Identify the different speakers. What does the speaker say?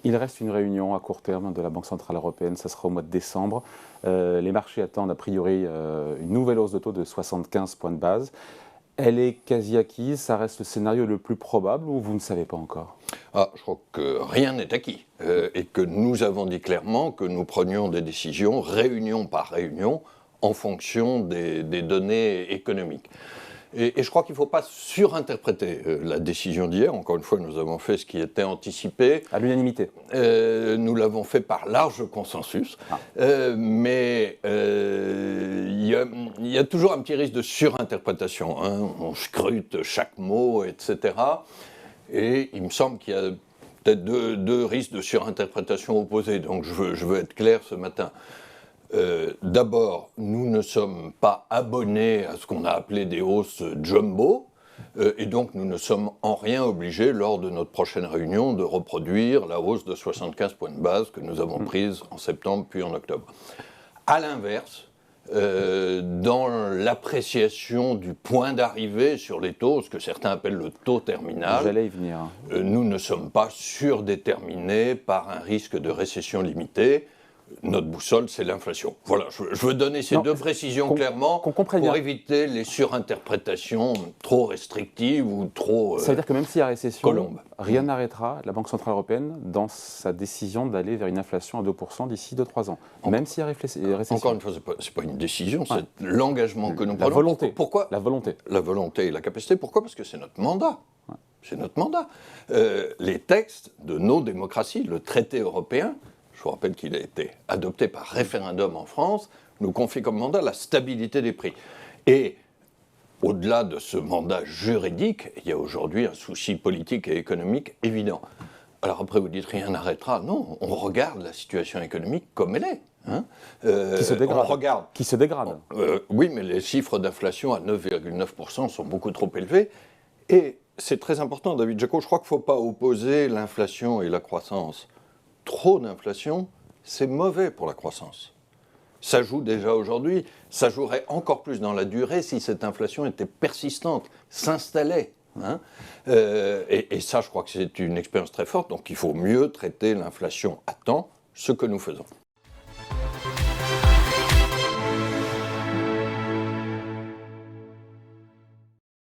Speaker 1: Il reste une réunion à court terme de la Banque Centrale Européenne, ça sera au mois de décembre. Les marchés attendent a priori une nouvelle hausse de taux de 75 points de base. Elle est quasi acquise, ça reste le scénario le plus probable ou vous ne savez pas encore?
Speaker 2: Je crois que rien n'est acquis et que nous avons dit clairement que nous prenions des décisions réunion par réunion en fonction des données économiques. Et je crois qu'il ne faut pas surinterpréter la décision d'hier. Encore une fois, nous avons fait ce qui était anticipé.
Speaker 1: À l'unanimité.
Speaker 2: Nous l'avons fait par large consensus. Mais il y a toujours un petit risque de surinterprétation. On scrute chaque mot, etc. Et il me semble qu'il y a peut-être deux risques de surinterprétation opposés. Donc je veux être clair ce matin. D'abord, nous ne sommes pas abonnés à ce qu'on a appelé des hausses jumbo, et donc nous ne sommes en rien obligés, lors de notre prochaine réunion, de reproduire la hausse de 75 points de base que nous avons prise en septembre puis en octobre. À l'inverse, dans l'appréciation du point d'arrivée sur les taux, ce que certains appellent le taux terminal,
Speaker 1: j'allais y venir.
Speaker 2: Nous ne sommes pas surdéterminés par un risque de récession limitée. Notre boussole, c'est l'inflation. Voilà, je veux donner ces deux précisions clairement pour éviter les surinterprétations trop restrictives ou trop
Speaker 1: Ça veut dire que même s'il y a récession,
Speaker 2: colombes.
Speaker 1: Rien n'arrêtera la Banque Centrale Européenne dans sa décision d'aller vers une inflation à 2% d'ici 2-3 ans. Même s'il y a récession.
Speaker 2: Encore une fois, ce n'est pas une décision, c'est l'engagement que nous prenons.
Speaker 1: La volonté.
Speaker 2: Pourquoi ?
Speaker 1: La volonté.
Speaker 2: La volonté et la capacité. Pourquoi ? Parce que c'est notre mandat. C'est notre mandat. Les textes de nos démocraties, le traité européen, je vous rappelle qu'il a été adopté par référendum en France, nous confie comme mandat la stabilité des prix. Et au-delà de ce mandat juridique, il y a aujourd'hui un souci politique et économique évident. Alors après, vous dites rien n'arrêtera. Non, on regarde la situation économique comme elle est.
Speaker 1: Qui se dégrade.
Speaker 2: On regarde.
Speaker 1: Qui se dégrade.
Speaker 2: Oui, mais les chiffres d'inflation à 9,9% sont beaucoup trop élevés. Et c'est très important, David Jaco, je crois qu'il ne faut pas opposer l'inflation et la croissance. Trop d'inflation, c'est mauvais pour la croissance. Ça joue déjà aujourd'hui, ça jouerait encore plus dans la durée si cette inflation était persistante, s'installait. Et ça, je crois que c'est une expérience très forte, donc il faut mieux traiter l'inflation à temps, ce que nous faisons.